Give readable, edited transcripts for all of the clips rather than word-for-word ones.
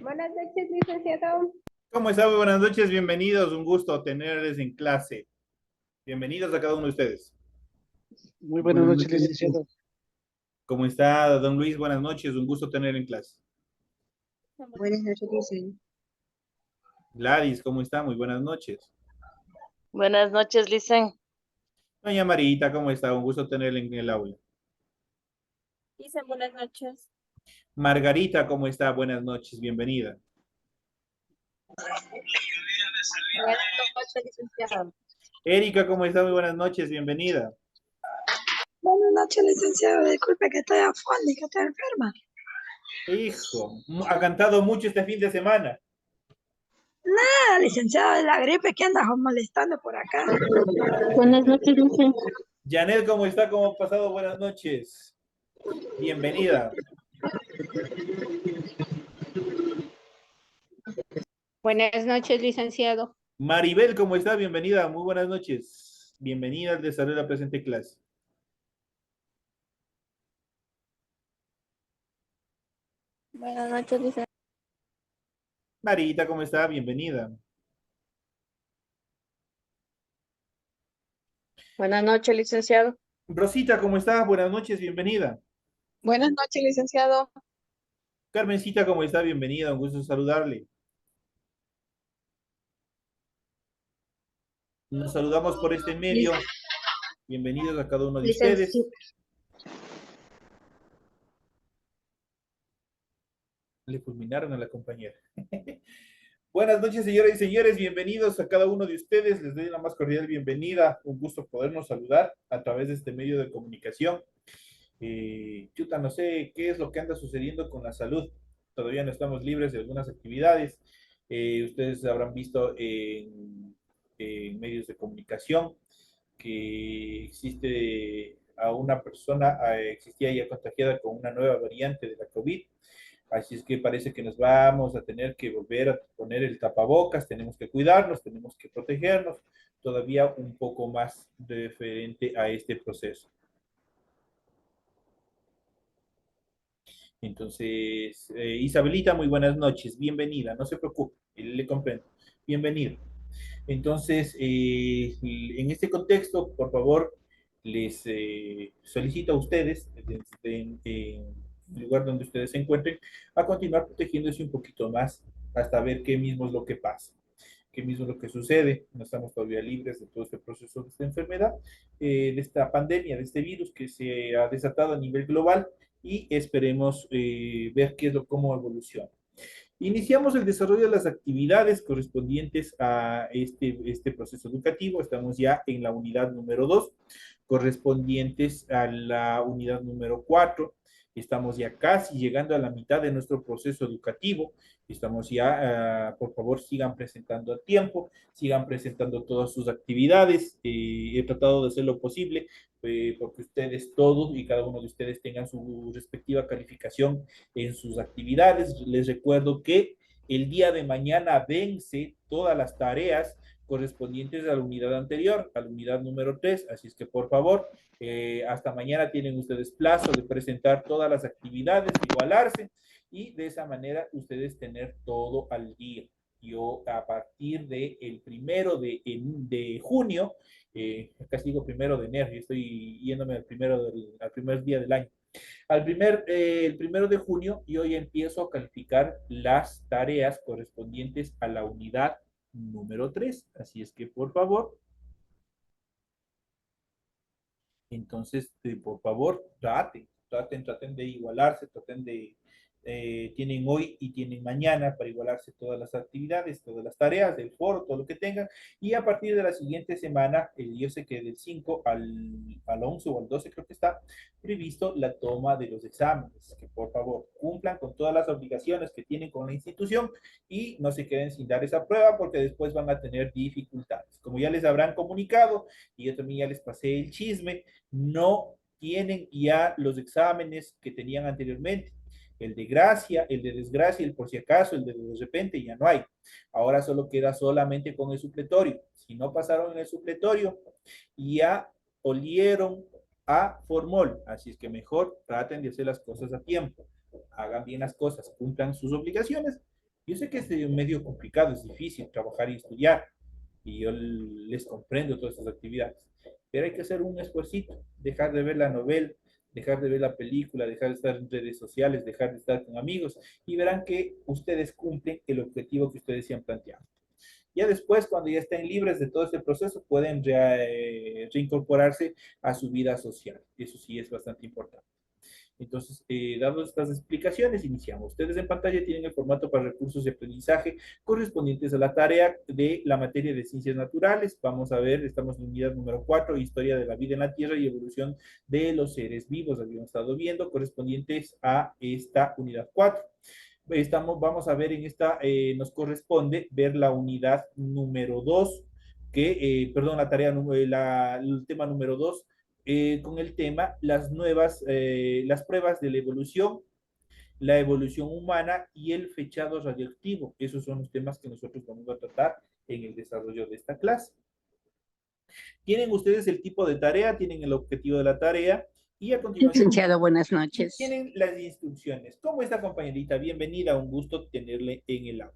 Buenas noches, licenciado. ¿Cómo está? Muy buenas noches, bienvenidos. Un gusto tenerles en clase. Bienvenidos a cada uno de ustedes. Muy buenas Buenas noches, noches. licenciado. ¿Cómo está, don Luis? Buenas noches, un gusto tener en clase. Buenas noches, dicen. Gladys, ¿cómo está? Muy buenas noches. Buenas noches, Licen. Doña Marita, ¿cómo está? Un gusto tenerla en el aula. Dicen buenas noches. Margarita, ¿cómo está? Buenas noches, bienvenida. Buenas noches, licenciado. Erika, ¿cómo está? Muy buenas noches, bienvenida. Buenas noches, licenciado. Disculpe que estoy afónica, que estoy enferma. Hijo, ha cantado mucho este fin de semana. Licenciado, de la gripe que anda molestando por acá. Buenas noches, Licen. Janet, ¿cómo está? ¿Cómo ha pasado? Buenas noches. Bienvenida. Buenas noches, licenciado. Maribel, ¿cómo está? Bienvenida, muy buenas noches. Bienvenida al desarrollo de la presente clase. Buenas noches, licenciado. Marita, ¿cómo está? Bienvenida. Buenas noches, licenciado. Rosita, ¿cómo está? Buenas noches, bienvenida. Buenas noches, licenciado. Carmencita, ¿cómo está? Bienvenida, un gusto saludarle. Nos saludamos por este medio. Bienvenidos a cada uno de ustedes. Le fulminaron a la compañera. Buenas noches, señoras y señores. Bienvenidos a cada uno de ustedes. Les doy la más cordial bienvenida. Un gusto podernos saludar a través de este medio de comunicación. Chuta, no sé qué es lo que anda sucediendo con la salud. Todavía no estamos libres de algunas actividades. Ustedes habrán visto en medios de comunicación que existe a una persona, existía ya contagiada con una nueva variante de la COVID. Así es que parece que nos vamos a tener que volver a poner el tapabocas, tenemos que cuidarnos, tenemos que protegernos todavía un poco más referente a este proceso. Entonces, Isabelita, muy buenas noches, bienvenida, no se preocupe, le comprendo, bienvenido. Entonces, en este contexto, por favor, les solicito a ustedes, en el lugar donde ustedes se encuentren, a continuar protegiéndose un poquito más hasta ver qué mismo es lo que pasa, qué mismo es lo que sucede. No estamos todavía libres de todo este proceso de esta enfermedad, de esta pandemia, de este virus que se ha desatado a nivel global y esperemos ver qué es lo, cómo evoluciona. Iniciamos el desarrollo de las actividades correspondientes a este proceso educativo. Estamos ya en la unidad número 2, correspondientes a la unidad número 4. Estamos ya casi llegando a la mitad de nuestro proceso educativo. Estamos ya, por favor, sigan presentando a tiempo, sigan presentando todas sus actividades. He tratado de hacer lo posible porque ustedes todos y cada uno de ustedes tengan su respectiva calificación en sus actividades. Les recuerdo que el día de mañana vence todas las tareas correspondientes a la unidad anterior, a la unidad número 3, así es que por favor, hasta mañana tienen ustedes plazo de presentar todas las actividades, igualarse y de esa manera ustedes tener todo al día. Yo a partir del primero de junio, casi digo primero de enero, yo estoy yéndome al primer día del año. El primero de junio yo ya empiezo a calificar las tareas correspondientes a la unidad número 3. Así es que, por favor, entonces, por favor, traten de igualarse, tienen hoy y tienen mañana para igualarse todas las actividades, todas las tareas del foro, todo lo que tengan, y a partir de la siguiente semana, yo sé que del 5 al 11 o al 12 creo que está previsto la toma de los exámenes, que por favor cumplan con todas las obligaciones que tienen con la institución y no se queden sin dar esa prueba porque después van a tener dificultades. Como ya les habrán comunicado y yo también ya les pasé el chisme, no tienen ya los exámenes que tenían anteriormente. El de gracia, el de desgracia, el por si acaso, el de repente ya no hay. Ahora solo queda solamente con el supletorio. Si no pasaron en el supletorio, ya olieron a formol. Así es que mejor traten de hacer las cosas a tiempo. Hagan bien las cosas, cumplan sus obligaciones Yo sé que es medio complicado, es difícil trabajar y estudiar, y yo les comprendo todas estas actividades, pero hay que hacer un esfuercito, dejar de ver la novela, dejar de ver la película, dejar de estar en redes sociales, dejar de estar con amigos, y verán que ustedes cumplen el objetivo que ustedes se han planteado. Ya después, cuando ya estén libres de todo este proceso, pueden reincorporarse a su vida social. Eso sí es bastante importante. Entonces, dadas estas explicaciones, iniciamos. Ustedes en pantalla tienen el formato para recursos de aprendizaje correspondientes a la tarea de la materia de ciencias naturales. Vamos a ver, estamos en unidad número 4, historia de la vida en la Tierra y evolución de los seres vivos. Habíamos estado viendo correspondientes a esta unidad 4. Vamos a ver en esta, nos corresponde ver la unidad número 2, perdón, la tarea, el tema número 2, con el tema las pruebas de la evolución humana y el fechado radioactivo. Esos son los temas que nosotros vamos a tratar en el desarrollo de esta clase. Tienen ustedes el tipo de tarea, tienen el objetivo de la tarea y a continuación Licenciado, buenas noches. tienen las instrucciones. ¿Cómo está, compañerita? Bienvenida, un gusto tenerle en el aula.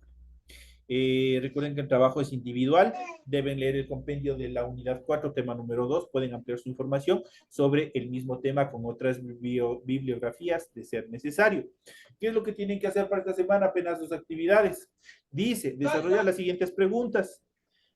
Recuerden que el trabajo es individual, deben leer el compendio de la unidad 4, tema número 2, pueden ampliar su información sobre el mismo tema con otras bibliografías de ser necesario. ¿Qué es lo que tienen que hacer para esta semana? Apenas 2 actividades. Dice, desarrolla las siguientes preguntas.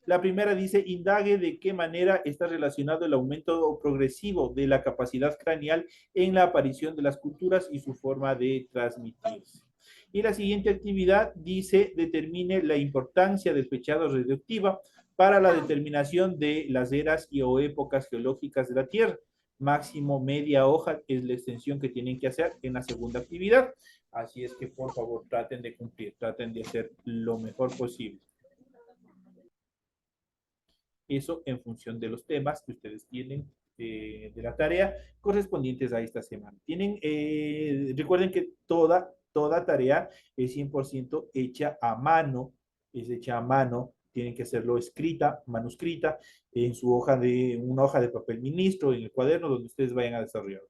La primera dice, indague de qué manera está relacionado el aumento progresivo de la capacidad craneal en la aparición de las culturas y su forma de transmitirse. Y la siguiente actividad dice, determine la importancia del fechado radioactiva para la determinación de las eras o épocas geológicas de la Tierra. Máximo media hoja es la extensión que tienen que hacer en la segunda actividad. Así es que, por favor, traten de cumplir, traten de hacer lo mejor posible. Eso en función de los temas que ustedes tienen de la tarea correspondientes a esta semana. Recuerden que toda tarea es 100% hecha a mano, es hecha a mano, tienen que hacerlo escrita, manuscrita, en una hoja de papel ministro, en el cuaderno donde ustedes vayan a desarrollarlo.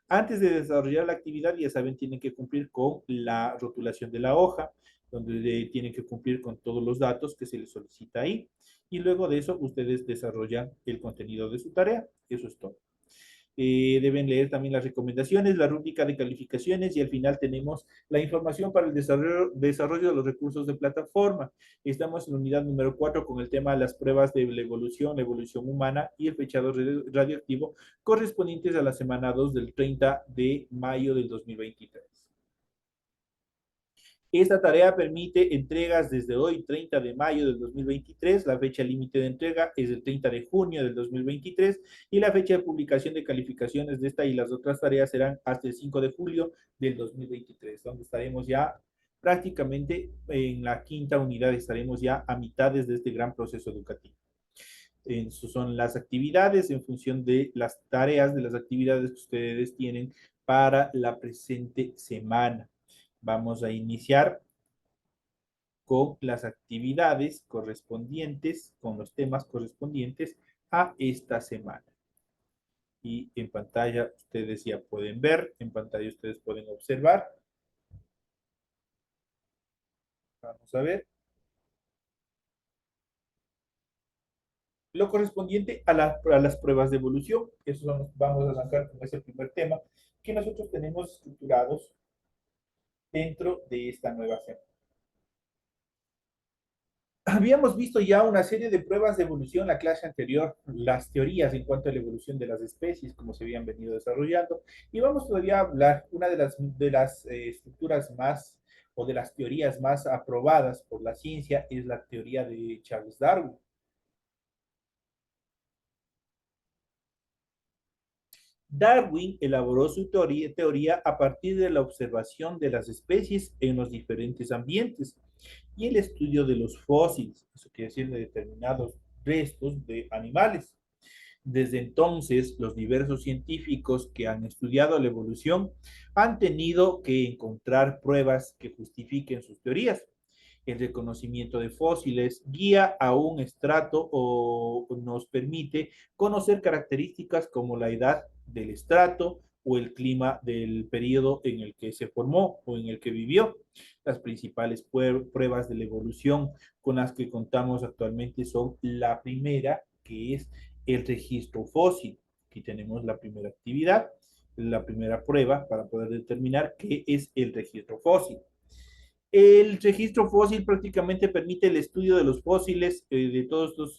Antes de desarrollar la actividad, ya saben, tienen que cumplir con la rotulación de la hoja, donde tienen que cumplir con todos los datos que se les solicita ahí. Y luego de eso, ustedes desarrollan el contenido de su tarea. Eso es todo. Deben leer también las recomendaciones, la rúbrica de calificaciones y al final tenemos la información para el desarrollo de los recursos de plataforma. Estamos en la unidad número 4 con el tema de las pruebas de la evolución humana y el fechado radioactivo correspondientes a la semana 2 del 30 de mayo del 2023. Esta tarea permite entregas desde hoy, 30 de mayo del 2023. La fecha límite de entrega es el 30 de junio del 2023 y la fecha de publicación de calificaciones de esta y las otras tareas serán hasta el 5 de julio del 2023, donde estaremos ya prácticamente en la quinta unidad, estaremos ya a mitades de este gran proceso educativo. Eso son las actividades en función de las tareas, de las actividades que ustedes tienen para la presente semana. Vamos a iniciar con las actividades correspondientes, con los temas correspondientes a esta semana. Y en pantalla ustedes ya pueden ver, en pantalla ustedes pueden observar. Vamos a ver. Lo correspondiente a las pruebas de evolución. Eso vamos a arrancar con ese primer tema que nosotros tenemos estructurados dentro de esta nueva semana. Habíamos visto ya una serie de pruebas de evolución en la clase anterior, las teorías en cuanto a la evolución de las especies, como se habían venido desarrollando, y vamos todavía a hablar, una de las estructuras más, o de las teorías más aprobadas por la ciencia, es la teoría de Charles Darwin. Darwin elaboró su teoría a partir de la observación de las especies en los diferentes ambientes y el estudio de los fósiles, eso quiere decir de determinados restos de animales. Desde entonces, los diversos científicos que han estudiado la evolución han tenido que encontrar pruebas que justifiquen sus teorías. El reconocimiento de fósiles guía a un estrato o nos permite conocer características como la edad del estrato, o el clima del periodo en el que se formó o en el que vivió. Las principales pruebas de la evolución con las que contamos actualmente son la primera, que es el registro fósil. Aquí tenemos la primera actividad, la primera prueba para poder determinar qué es el registro fósil. El registro fósil prácticamente permite el estudio de los fósiles, de todos estos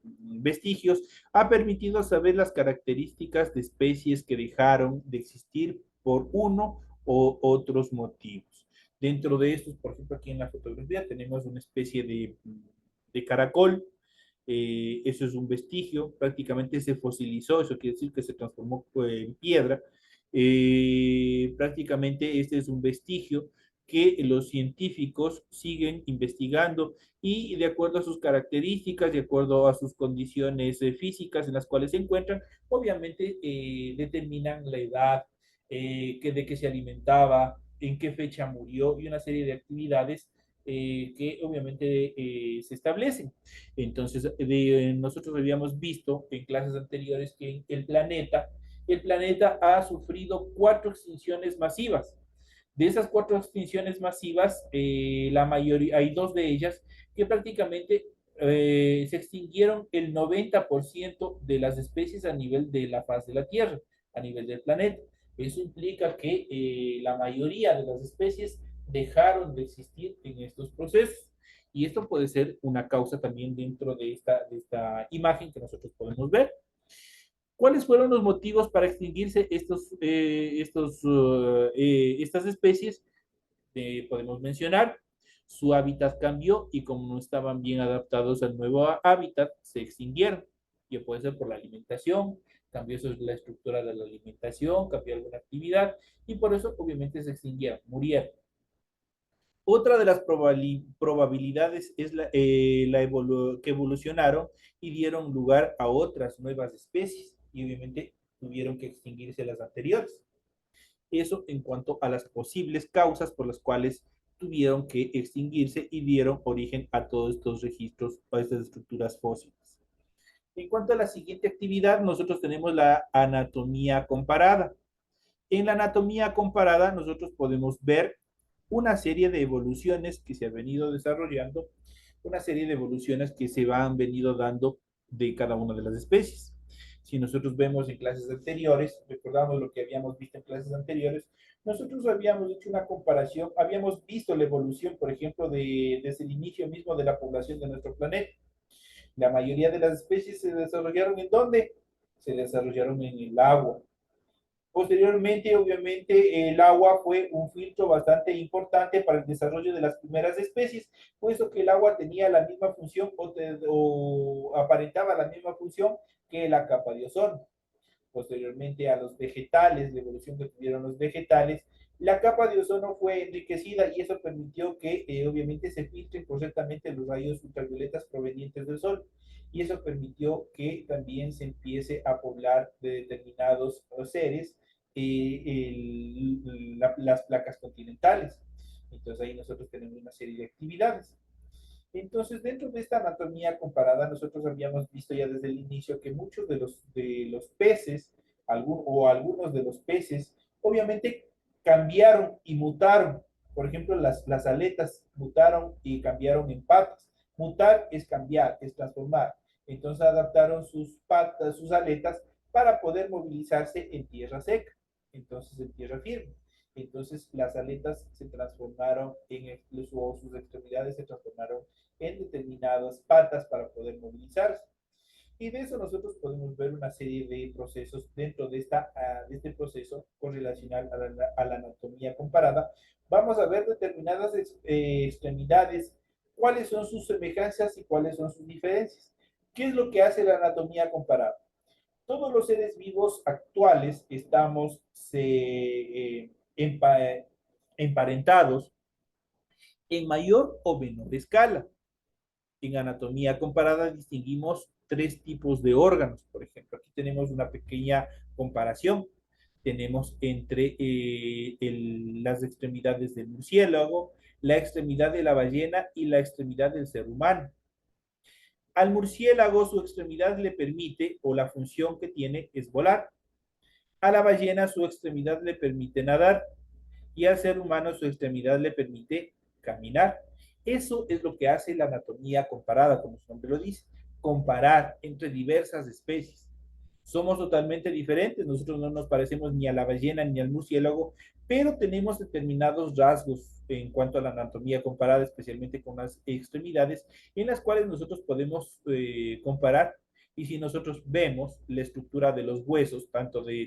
vestigios, ha permitido saber las características de especies que dejaron de existir por uno o otros motivos. Dentro de estos, por ejemplo, aquí en la fotografía tenemos una especie de caracol. Eso es un vestigio, prácticamente se fosilizó, eso quiere decir que se transformó en piedra. Prácticamente este es un vestigio que los científicos siguen investigando y de acuerdo a sus características, de acuerdo a sus condiciones físicas en las cuales se encuentran, obviamente determinan la edad, de qué se alimentaba, en qué fecha murió y una serie de actividades que obviamente se establecen. Entonces, nosotros habíamos visto en clases anteriores que el planeta ha sufrido 4 extinciones masivas. De esas 4 extinciones masivas, la mayoría, hay 2 de ellas que prácticamente se extinguieron el 90% de las especies a nivel de la faz de la Tierra, a nivel del planeta. Eso implica que la mayoría de las especies dejaron de existir en estos procesos. Y esto puede ser una causa también dentro de esta imagen que nosotros podemos ver. ¿Cuáles fueron los motivos para extinguirse estas especies? Podemos mencionar, su hábitat cambió y como no estaban bien adaptados al nuevo hábitat, se extinguieron. Y puede ser por la alimentación, cambió la estructura de la alimentación, cambió alguna actividad y por eso obviamente se extinguieron, murieron. Otra de las probabilidades es que evolucionaron y dieron lugar a otras nuevas especies y obviamente tuvieron que extinguirse las anteriores. Eso en cuanto a las posibles causas por las cuales tuvieron que extinguirse y dieron origen a todos estos registros, a estas estructuras fósiles. En cuanto a la siguiente actividad, nosotros tenemos la anatomía comparada. En la anatomía comparada, nosotros podemos ver una serie de evoluciones que se han venido desarrollando, una serie de evoluciones que se han venido dando de cada una de las especies. Si nosotros vemos en clases anteriores, recordamos lo que habíamos visto en clases anteriores, nosotros habíamos hecho una comparación, habíamos visto la evolución, por ejemplo, desde el inicio mismo de la población de nuestro planeta. La mayoría de las especies se desarrollaron ¿en dónde? Se desarrollaron en el agua. Posteriormente, obviamente, el agua fue un filtro bastante importante para el desarrollo de las primeras especies, puesto que el agua tenía la misma función o aparentaba la misma función que la capa de ozono. Posteriormente a los vegetales, la evolución que tuvieron los vegetales, la capa de ozono fue enriquecida y eso permitió que obviamente se filtren correctamente los rayos ultravioletas provenientes del sol. Y eso permitió que también se empiece a poblar de determinados seres las placas continentales. Entonces ahí nosotros tenemos una serie de actividades. Entonces, dentro de esta anatomía comparada, nosotros habíamos visto ya desde el inicio que muchos de los peces, algunos de los peces, obviamente cambiaron y mutaron. Por ejemplo, las aletas mutaron y cambiaron en patas. Mutar es cambiar, es transformar. Entonces adaptaron sus patas, sus aletas, para poder movilizarse en tierra seca, entonces en tierra firme. Entonces las aletas se transformaron o sus extremidades se transformaron en determinadas patas para poder movilizarse. Y de eso nosotros podemos ver una serie de procesos dentro de este proceso correlacional a la anatomía comparada. Vamos a ver determinadas extremidades, cuáles son sus semejanzas y cuáles son sus diferencias. ¿Qué es lo que hace la anatomía comparada? Todos los seres vivos actuales estamos emparentados en mayor o menor escala. En anatomía comparada distinguimos 3 tipos de órganos. Por ejemplo, aquí tenemos una pequeña comparación. Tenemos entre las extremidades del murciélago, la extremidad de la ballena y la extremidad del ser humano. Al murciélago su extremidad le permite, o la función que tiene, es volar. A la ballena su extremidad le permite nadar y al ser humano su extremidad le permite caminar. Eso es lo que hace la anatomía comparada, como su nombre lo dice, comparar entre diversas especies. Somos totalmente diferentes, nosotros no nos parecemos ni a la ballena ni al murciélago, pero tenemos determinados rasgos en cuanto a la anatomía comparada, especialmente con las extremidades, en las cuales nosotros podemos comparar. Y si nosotros vemos la estructura de los huesos, tanto de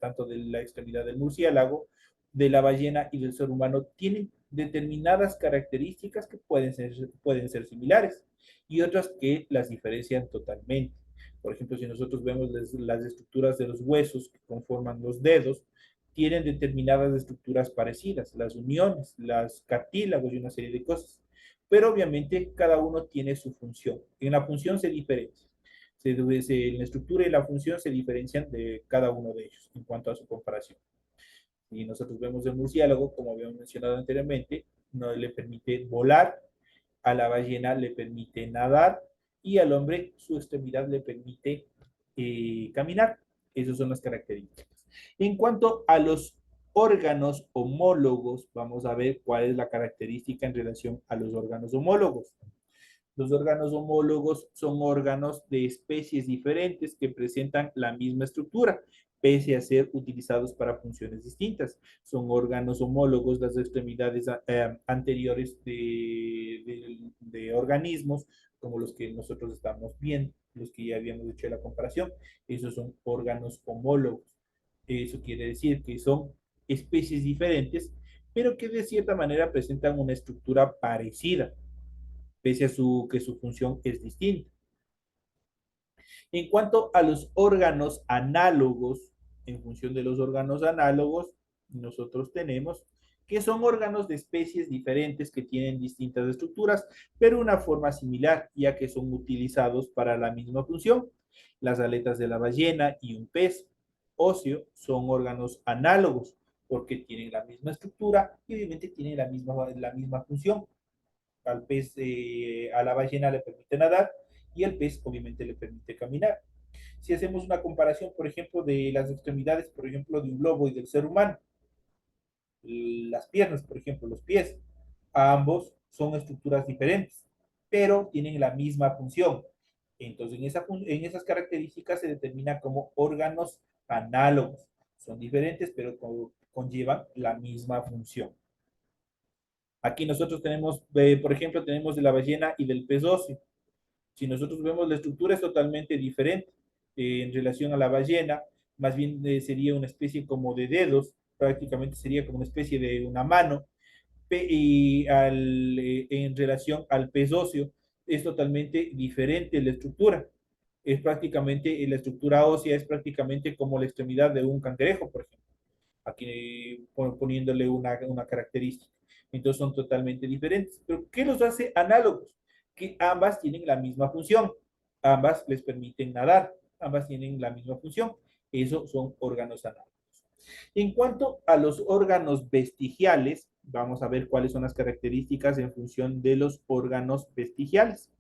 la extremidad del murciélago, de la ballena y del ser humano, tienen determinadas características que pueden ser similares y otras que las diferencian totalmente. Por ejemplo, si nosotros vemos las estructuras de los huesos que conforman los dedos, tienen determinadas estructuras parecidas, las uniones, los cartílagos y una serie de cosas. Pero obviamente cada uno tiene su función. En la función se diferencia. En la estructura y la función se diferencian de cada uno de ellos en cuanto a su comparación. Y nosotros vemos el murciélago, como habíamos mencionado anteriormente, no le permite volar, a la ballena le permite nadar y al hombre su extremidad le permite caminar. Esas son las características. En cuanto a los órganos homólogos, vamos a ver cuál es la característica en relación a los órganos homólogos. Los órganos homólogos son órganos de especies diferentes que presentan la misma estructura, pese a ser utilizados para funciones distintas. Son órganos homólogos las extremidades anteriores de organismos, como los que nosotros estamos viendo, los que ya habíamos hecho la comparación. Esos son órganos homólogos. Eso quiere decir que son especies diferentes, pero que de cierta manera presentan una estructura parecida, pese a que su función es distinta. En cuanto a los órganos análogos, en función de los órganos análogos, nosotros tenemos que son órganos de especies diferentes que tienen distintas estructuras, pero una forma similar, ya que son utilizados para la misma función. Las aletas de la ballena y un pez óseo son órganos análogos, porque tienen la misma estructura y obviamente tienen la misma función. Al pez, a la ballena le permite nadar y el pez obviamente le permite caminar. Si hacemos una comparación, por ejemplo, de las extremidades, por ejemplo, de un lobo y del ser humano, las piernas, por ejemplo, los pies, ambos son estructuras diferentes, pero tienen la misma función. Entonces, en esas características se determina como órganos análogos. Son diferentes, pero conllevan la misma función. Aquí nosotros tenemos, por ejemplo, tenemos de la ballena y del pez óseo. Si nosotros vemos la estructura es totalmente diferente. En relación a la ballena, más bien sería una especie como de dedos, prácticamente sería como una especie de una mano, y en relación al pez óseo es totalmente diferente la estructura. Es prácticamente, la estructura ósea es prácticamente como la extremidad de un cangrejo, por ejemplo, aquí poniéndole una característica. Entonces son totalmente diferentes. ¿Pero qué los hace análogos? Que ambas tienen la misma función, ambas les permiten nadar, ambas tienen la misma función. Esos son órganos análogos. En cuanto a los órganos vestigiales, vamos a ver cuáles son las características en función de los órganos vestigiales.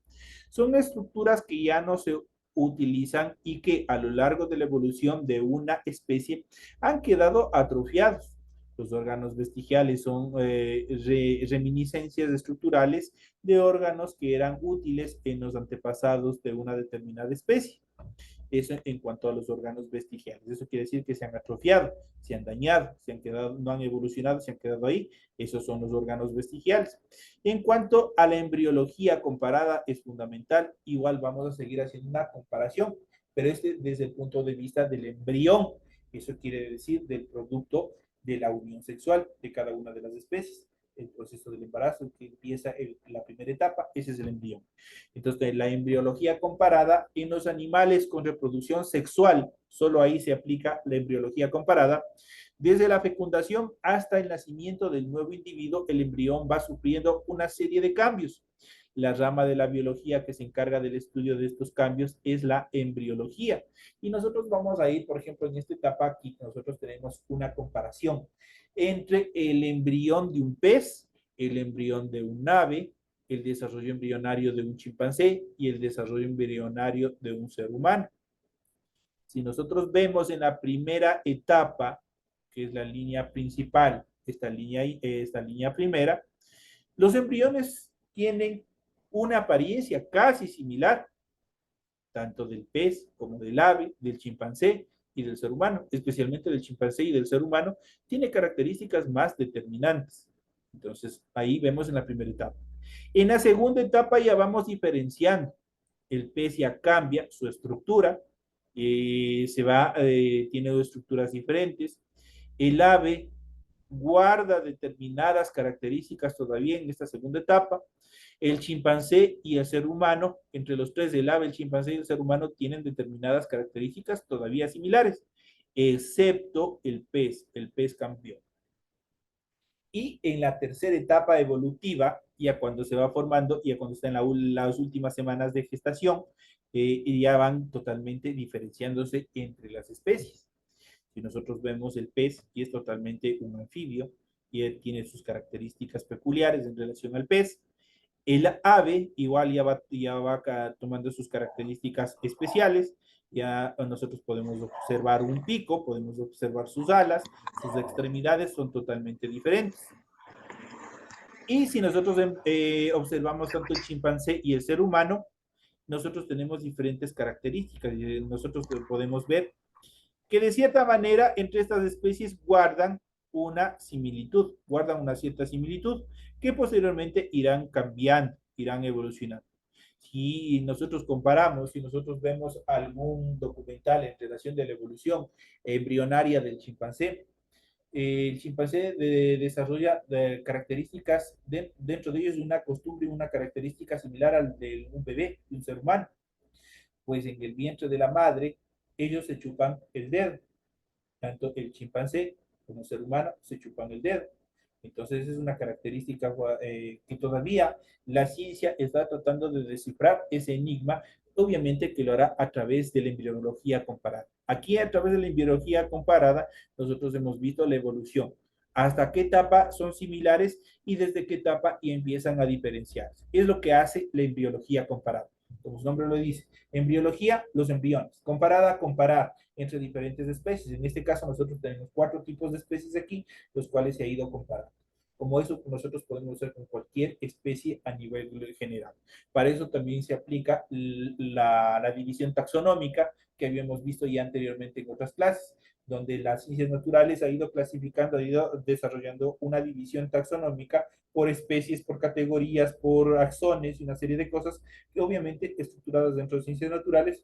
Son estructuras que ya no se utilizan y que a lo largo de la evolución de una especie han quedado atrofiados. Los órganos vestigiales son reminiscencias estructurales de órganos que eran útiles en los antepasados de una determinada especie. Eso en cuanto a los órganos vestigiales. Eso quiere decir que se han atrofiado, se han dañado, se han quedado, no han evolucionado, se han quedado ahí. Esos son los órganos vestigiales. En cuanto a la embriología comparada, es fundamental. Igual vamos a seguir haciendo una comparación, pero desde el punto de vista del embrión. Eso quiere decir del producto de la unión sexual de cada una de las especies. El proceso del embarazo que empieza la primera etapa, ese es el embrión. Entonces, la embriología comparada en los animales con reproducción sexual, solo ahí se aplica la embriología comparada. Desde la fecundación hasta el nacimiento del nuevo individuo, el embrión va sufriendo una serie de cambios. La rama de la biología que se encarga del estudio de estos cambios es la embriología. Y nosotros vamos a ir, por ejemplo, en esta etapa aquí, nosotros tenemos una comparación entre el embrión de un pez, el embrión de un ave, el desarrollo embrionario de un chimpancé y el desarrollo embrionario de un ser humano. Si nosotros vemos en la primera etapa, que es la línea principal, esta línea primera, los embriones tienen una apariencia casi similar, tanto del pez como del ave, del chimpancé y del ser humano, especialmente del chimpancé y del ser humano, tiene características más determinantes. Entonces, ahí vemos en la primera etapa. En la segunda etapa ya vamos diferenciando. El pez ya cambia su estructura, tiene dos estructuras diferentes. El ave guarda determinadas características todavía en esta segunda etapa. El chimpancé y el ser humano, entre los tres, el ave, el chimpancé y el ser humano, tienen determinadas características todavía similares, excepto el pez campeón. Y en la tercera etapa evolutiva, ya cuando se va formando, ya cuando está en las últimas semanas de gestación, ya van totalmente diferenciándose entre las especies. Si nosotros vemos el pez, y es totalmente un anfibio, y tiene sus características peculiares en relación al pez. El ave igual ya va tomando sus características especiales. Ya nosotros podemos observar un pico, podemos observar sus alas, sus extremidades son totalmente diferentes. Y si nosotros observamos tanto el chimpancé y el ser humano, nosotros tenemos diferentes características. Nosotros podemos ver que de cierta manera entre estas especies guardan una similitud, guardan una cierta similitud que posteriormente irán cambiando, irán evolucionando. Si nosotros comparamos, si nosotros vemos algún documental en relación de la evolución embrionaria del chimpancé, el chimpancé desarrolla características, dentro de ellos una costumbre, una característica similar al de un bebé, de un ser humano. Pues en el vientre de la madre, ellos se chupan el dedo. Tanto el chimpancé como el ser humano se chupan el dedo. Entonces es una característica que todavía la ciencia está tratando de descifrar ese enigma, obviamente que lo hará a través de la embriología comparada. Aquí a través de la embriología comparada nosotros hemos visto la evolución, hasta qué etapa son similares y desde qué etapa y empiezan a diferenciarse. Es lo que hace la embriología comparada. Como su nombre lo dice, embriología, los embriones, comparada, comparar entre diferentes especies. En este caso nosotros tenemos 4 tipos de especies aquí, los cuales se ha ido comparando. Como eso nosotros podemos hacer con cualquier especie a nivel general. Para eso también se aplica la división taxonómica que habíamos visto ya anteriormente en otras clases, donde las ciencias naturales ha ido clasificando, ha ido desarrollando una división taxonómica por especies, por categorías, por axones y una serie de cosas que obviamente estructuradas dentro de ciencias naturales,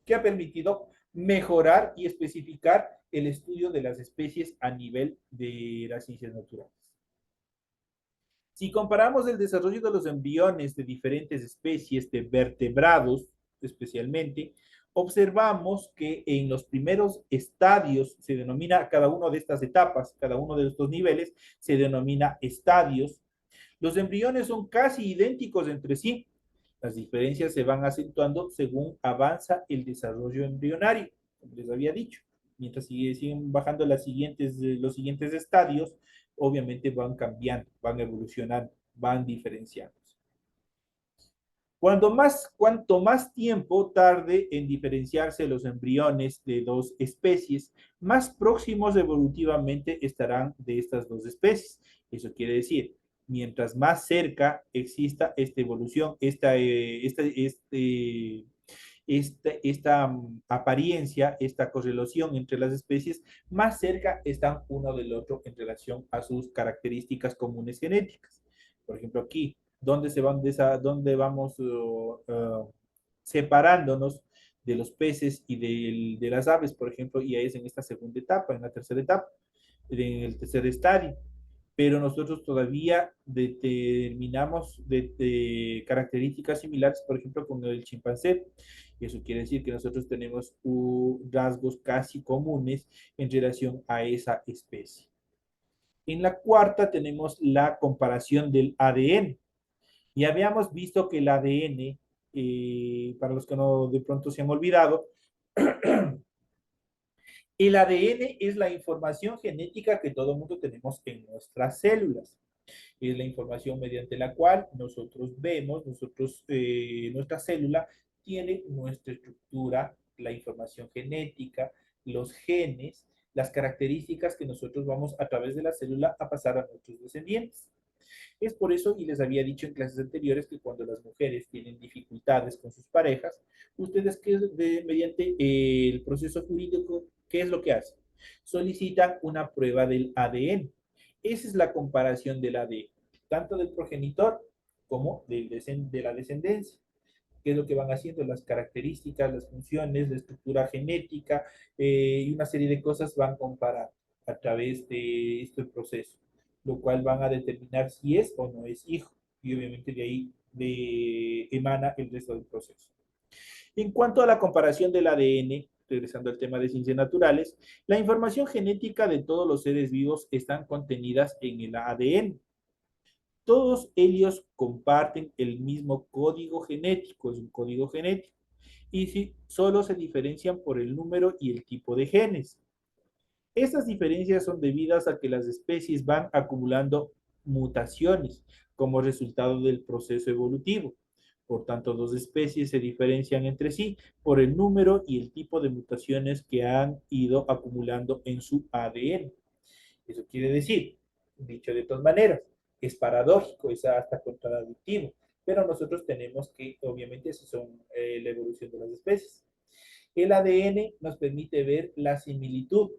que ha permitido mejorar y especificar el estudio de las especies a nivel de las ciencias naturales. Si comparamos el desarrollo de los embriones de diferentes especies de vertebrados, especialmente, observamos que en los primeros estadios se denomina cada una de estas etapas, cada uno de estos niveles se denomina estadios. Los embriones son casi idénticos entre sí. Las diferencias se van acentuando según avanza el desarrollo embrionario, como les había dicho. Mientras siguen bajando los siguientes estadios, obviamente van cambiando, van evolucionando, van diferenciándose. Cuanto más tiempo tarde en diferenciarse los embriones de dos especies, más próximos evolutivamente estarán de estas dos especies. Eso quiere decir, mientras más cerca exista esta evolución, esta apariencia, esta correlación entre las especies, más cerca están uno del otro en relación a sus características comunes genéticas. Por ejemplo, aquí, ¿dónde vamos separándonos de los peces y de las aves, por ejemplo? Y es en esta segunda etapa, en la tercera etapa, en el tercer estadio. Pero nosotros todavía determinamos de características similares, por ejemplo, con el chimpancé. Y eso quiere decir que nosotros tenemos rasgos casi comunes en relación a esa especie. En la cuarta tenemos la comparación del ADN. Ya habíamos visto que el ADN, para los que no de pronto se han olvidado, el ADN es la información genética que todo mundo tenemos en nuestras células. Es la información mediante la cual nosotros vemos, nuestra célula tiene nuestra estructura la información genética, los genes, las características que nosotros vamos a través de la célula a pasar a nuestros descendientes. Es por eso, y les había dicho en clases anteriores, que cuando las mujeres tienen dificultades con sus parejas, ustedes mediante el proceso jurídico, ¿qué es lo que hacen? Solicitan una prueba del ADN. Esa es la comparación del ADN, tanto del progenitor como de la descendencia. ¿Qué es lo que van haciendo? Las características, las funciones, la estructura genética y una serie de cosas van a comparar a través de este proceso, lo cual van a determinar si es o no es hijo. Y obviamente de ahí emana el resto del proceso. En cuanto a la comparación del ADN, regresando al tema de ciencias naturales, la información genética de todos los seres vivos están contenidas en el ADN. Todos ellos comparten el mismo código genético, es un código genético, y si, solo se diferencian por el número y el tipo de genes. Estas diferencias son debidas a que las especies van acumulando mutaciones como resultado del proceso evolutivo. Por tanto, dos especies se diferencian entre sí por el número y el tipo de mutaciones que han ido acumulando en su ADN. Eso quiere decir, dicho de todas maneras, es paradójico, es hasta contradictivo, pero nosotros tenemos que, obviamente, eso son la evolución de las especies. El ADN nos permite ver la similitud.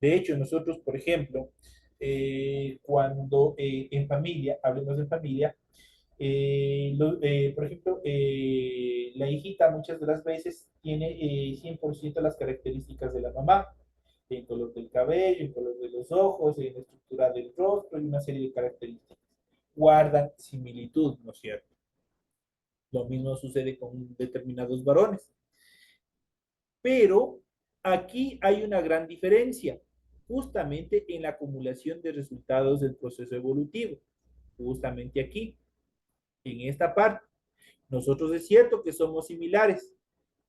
De hecho, nosotros, por ejemplo, cuando en familia, hablemos de familia, por ejemplo, la hijita muchas de las veces tiene 100% las características de la mamá, en color del cabello, en color de los ojos, en la estructura del rostro y una serie de características. Guardan similitud, ¿no es cierto? Lo mismo sucede con determinados varones. Pero aquí hay una gran diferencia, justamente en la acumulación de resultados del proceso evolutivo. Justamente aquí, en esta parte. Nosotros es cierto que somos similares,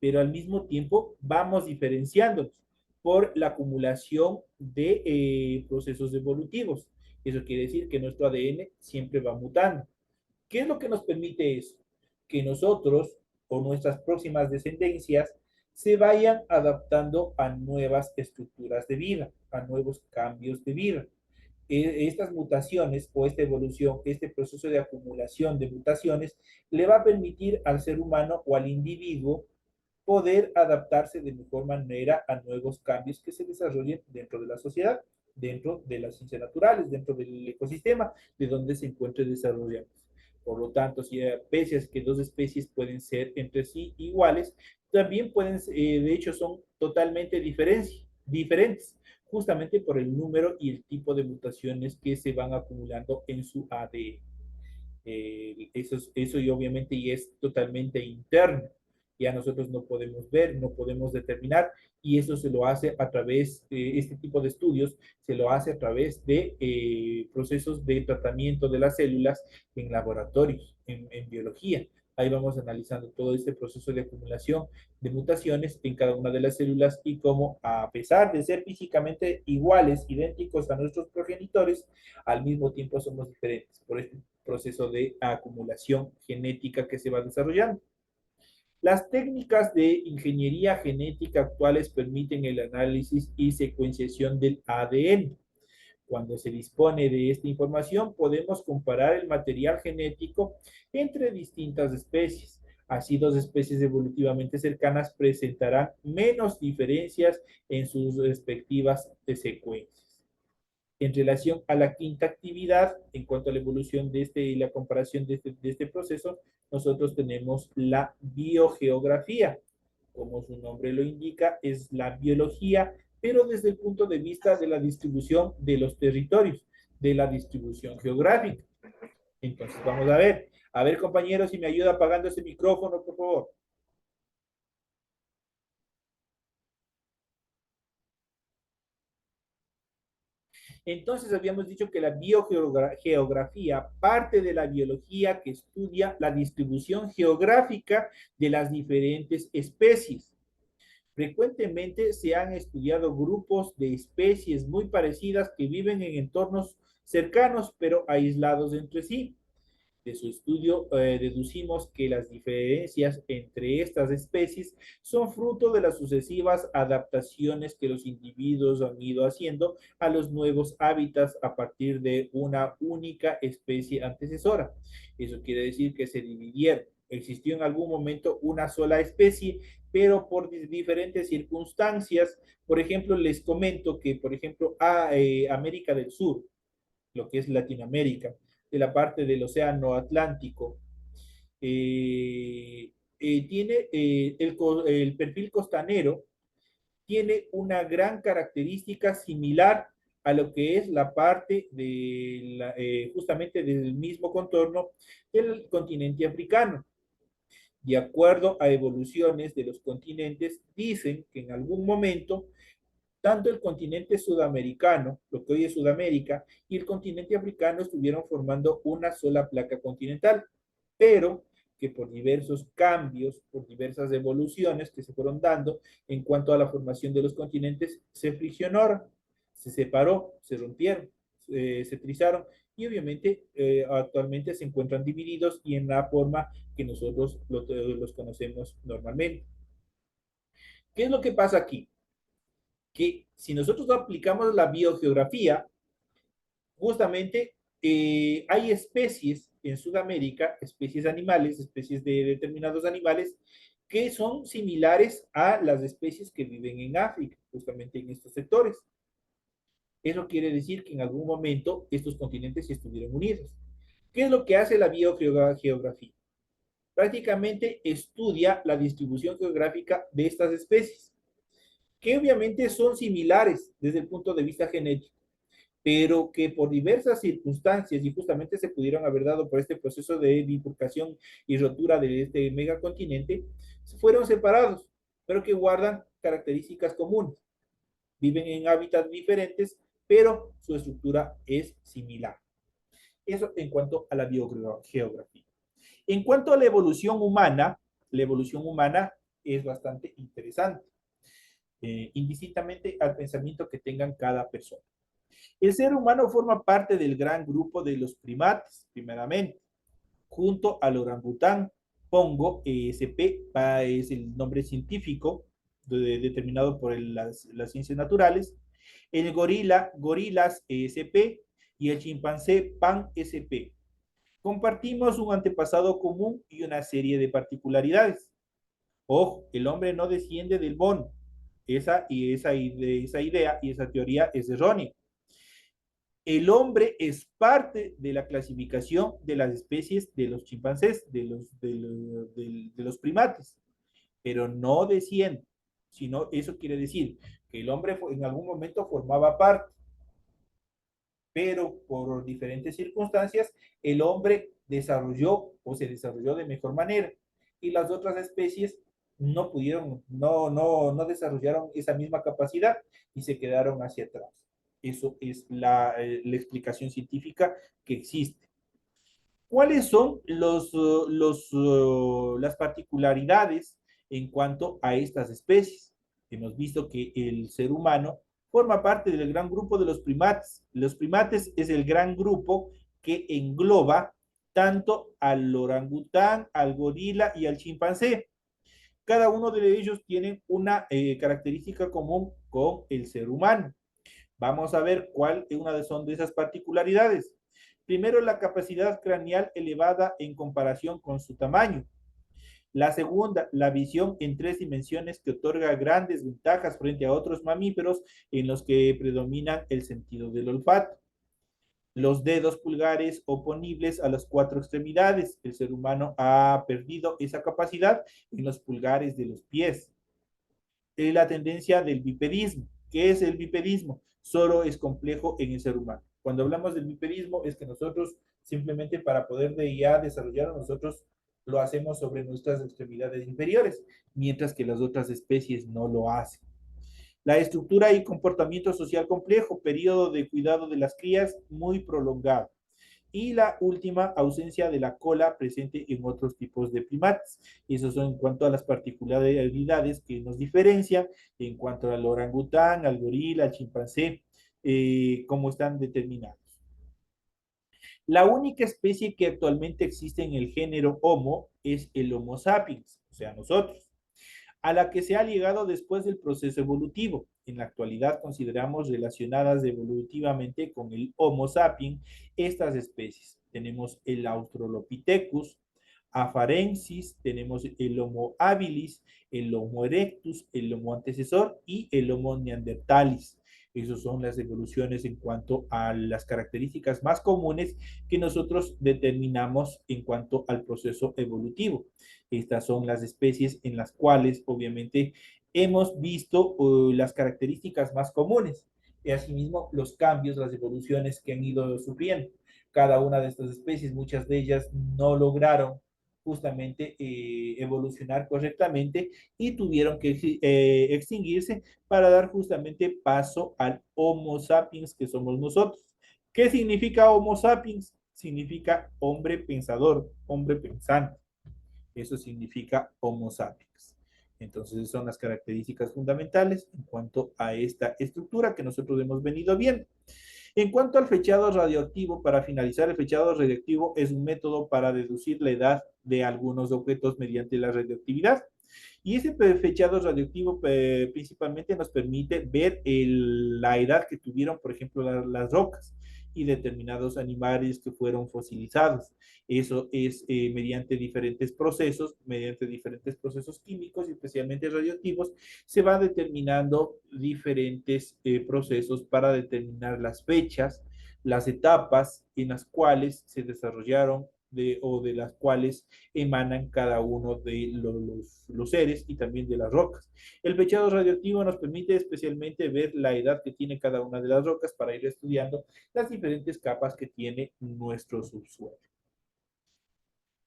pero al mismo tiempo vamos diferenciándonos por la acumulación de procesos evolutivos. Eso quiere decir que nuestro ADN siempre va mutando. ¿Qué es lo que nos permite eso? Que nosotros o nuestras próximas descendencias se vayan adaptando a nuevas estructuras de vida, a nuevos cambios de vida. Estas mutaciones o esta evolución, este proceso de acumulación de mutaciones, le va a permitir al ser humano o al individuo poder adaptarse de mejor manera a nuevos cambios que se desarrollen dentro de la sociedad, dentro de las ciencias naturales, dentro del ecosistema de donde se encuentre desarrollando. Por lo tanto, si pese a que dos especies pueden ser entre sí iguales, también pueden, de hecho, son totalmente diferentes, justamente por el número y el tipo de mutaciones que se van acumulando en su ADN. Eso y obviamente y es totalmente interno. Ya nosotros no podemos ver, no podemos determinar, y eso se lo hace a través, este tipo de estudios, se lo hace a través de procesos de tratamiento de las células en laboratorios, en biología. Ahí vamos analizando todo este proceso de acumulación de mutaciones en cada una de las células y cómo, a pesar de ser físicamente iguales, idénticos a nuestros progenitores, al mismo tiempo somos diferentes por este proceso de acumulación genética que se va desarrollando. Las técnicas de ingeniería genética actuales permiten el análisis y secuenciación del ADN. Cuando se dispone de esta información, podemos comparar el material genético entre distintas especies. Así, dos especies evolutivamente cercanas presentarán menos diferencias en sus respectivas secuencias. En relación a la quinta actividad, en cuanto a la evolución de este y la comparación de este proceso, nosotros tenemos la biogeografía. Como su nombre lo indica, es la biología, pero desde el punto de vista de la distribución de los territorios, de la distribución geográfica. Entonces, vamos a ver. A ver, compañeros, si me ayuda apagando ese micrófono, por favor. Entonces habíamos dicho que la biogeografía parte de la biología que estudia la distribución geográfica de las diferentes especies. Frecuentemente se han estudiado grupos de especies muy parecidas que viven en entornos cercanos pero aislados entre sí. De su estudio deducimos que las diferencias entre estas especies son fruto de las sucesivas adaptaciones que los individuos han ido haciendo a los nuevos hábitats a partir de una única especie antecesora. Eso quiere decir que se dividieron. Existió en algún momento una sola especie, pero por diferentes circunstancias, por ejemplo, les comento que, por ejemplo, América del Sur, lo que es Latinoamérica, de la parte del Océano Atlántico, tiene el perfil costanero, tiene una gran característica similar a lo que es la parte justamente del mismo contorno del continente africano. De acuerdo a evoluciones de los continentes, dicen que en algún momento tanto el continente sudamericano, lo que hoy es Sudamérica, y el continente africano estuvieron formando una sola placa continental, pero que por diversos cambios, por diversas evoluciones que se fueron dando en cuanto a la formación de los continentes, se friccionaron, se separó, se rompieron, se trizaron y obviamente actualmente se encuentran divididos y en la forma que nosotros los conocemos normalmente. ¿Qué es lo que pasa aquí? Que si nosotros aplicamos la biogeografía, justamente hay especies en Sudamérica, especies animales, especies de determinados animales, que son similares a las especies que viven en África, justamente en estos sectores. Eso quiere decir que en algún momento estos continentes estuvieron unidos. ¿Qué es lo que hace la biogeografía? Prácticamente estudia la distribución geográfica de estas especies, que obviamente son similares desde el punto de vista genético, pero que por diversas circunstancias, y justamente se pudieron haber dado por este proceso de bifurcación y rotura de este megacontinente, fueron separados, pero que guardan características comunes. Viven en hábitats diferentes, pero su estructura es similar. Eso en cuanto a la biogeografía. En cuanto a la evolución humana es bastante interesante, indistintamente al pensamiento que tengan cada persona. El ser humano forma parte del gran grupo de los primates, primeramente, junto al orangután, pongo ESP, es el nombre científico determinado por las ciencias naturales, el gorila, gorilas ESP y el chimpancé PAN SP. Compartimos un antepasado común y una serie de particularidades. Ojo, el hombre no desciende del mono. Esa idea y esa teoría es errónea. El hombre es parte de la clasificación de las especies de los chimpancés, de los primates, pero no desciende, sino eso quiere decir que el hombre en algún momento formaba parte, pero por diferentes circunstancias el hombre desarrolló o se desarrolló de mejor manera y las otras especies no pudieron, no desarrollaron esa misma capacidad y se quedaron hacia atrás. Eso es la explicación científica que existe. ¿Cuáles son las particularidades en cuanto a estas especies? Hemos visto que el ser humano forma parte del gran grupo de los primates. Los primates es el gran grupo que engloba tanto al orangután, al gorila y al chimpancé. Cada uno de ellos tiene una característica común con el ser humano. Vamos a ver cuál son de esas particularidades. Primero, la capacidad craneal elevada en comparación con su tamaño. La segunda, la visión en 3 dimensiones que otorga grandes ventajas frente a otros mamíferos en los que predomina el sentido del olfato. Los dedos pulgares oponibles a las 4 extremidades. El ser humano ha perdido esa capacidad en los pulgares de los pies. La tendencia del bipedismo. ¿Qué es el bipedismo? Solo es complejo en el ser humano. Cuando hablamos del bipedismo es que nosotros simplemente para poder ya desarrollarlo nosotros lo hacemos sobre nuestras extremidades inferiores, mientras que las otras especies no lo hacen. La estructura y comportamiento social complejo, periodo de cuidado de las crías muy prolongado. Y la última, ausencia de la cola presente en otros tipos de primates. Eso son en cuanto a las particularidades que nos diferencian en cuanto al orangután, al gorila, al chimpancé, cómo están determinados. La única especie que actualmente existe en el género Homo es el Homo sapiens, o sea, nosotros, a la que se ha llegado después del proceso evolutivo. En la actualidad consideramos relacionadas evolutivamente con el Homo sapiens estas especies. Tenemos el Australopithecus afarensis, tenemos el Homo habilis, el Homo erectus, el Homo antecesor y el Homo neanderthalis. Esas son las evoluciones en cuanto a las características más comunes que nosotros determinamos en cuanto al proceso evolutivo. Estas son las especies en las cuales obviamente hemos visto las características más comunes y asimismo los cambios, las evoluciones que han ido sufriendo. Cada una de estas especies, muchas de ellas no lograron justamente evolucionar correctamente y tuvieron que extinguirse para dar justamente paso al Homo sapiens que somos nosotros. ¿Qué significa Homo sapiens? Significa hombre pensador, hombre pensante. Eso significa Homo sapiens. Entonces, son las características fundamentales en cuanto a esta estructura que nosotros hemos venido viendo. En cuanto al fechado radioactivo, para finalizar, el fechado radioactivo es un método para deducir la edad de algunos objetos mediante la radioactividad. Y ese fechado radioactivo principalmente nos permite ver la edad que tuvieron, por ejemplo, las rocas y determinados animales que fueron fosilizados. Eso es mediante diferentes procesos químicos, especialmente radioactivos, se van determinando diferentes procesos para determinar las fechas, las etapas en las cuales se desarrollaron o de las cuales emanan cada uno de los seres y también de las rocas. El fechado radioactivo nos permite especialmente ver la edad que tiene cada una de las rocas para ir estudiando las diferentes capas que tiene nuestro subsuelo.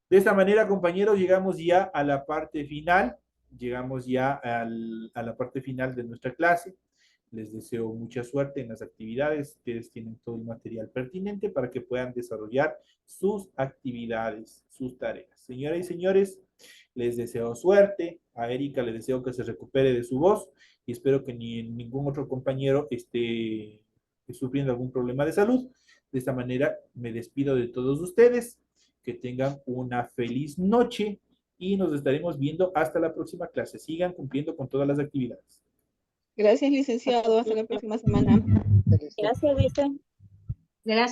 De esta manera, compañeros, llegamos ya a la parte final, a la parte final de nuestra clase. Les deseo mucha suerte en las actividades. Ustedes tienen todo el material pertinente para que puedan desarrollar sus actividades, sus tareas. Señoras y señores, les deseo suerte. A Erika le deseo que se recupere de su voz y espero que ni ningún otro compañero esté sufriendo algún problema de salud. De esta manera, me despido de todos ustedes. Que tengan una feliz noche y nos estaremos viendo hasta la próxima clase. Sigan cumpliendo con todas las actividades. Gracias, licenciado. Hasta la próxima semana. Gracias, Vicente. Gracias.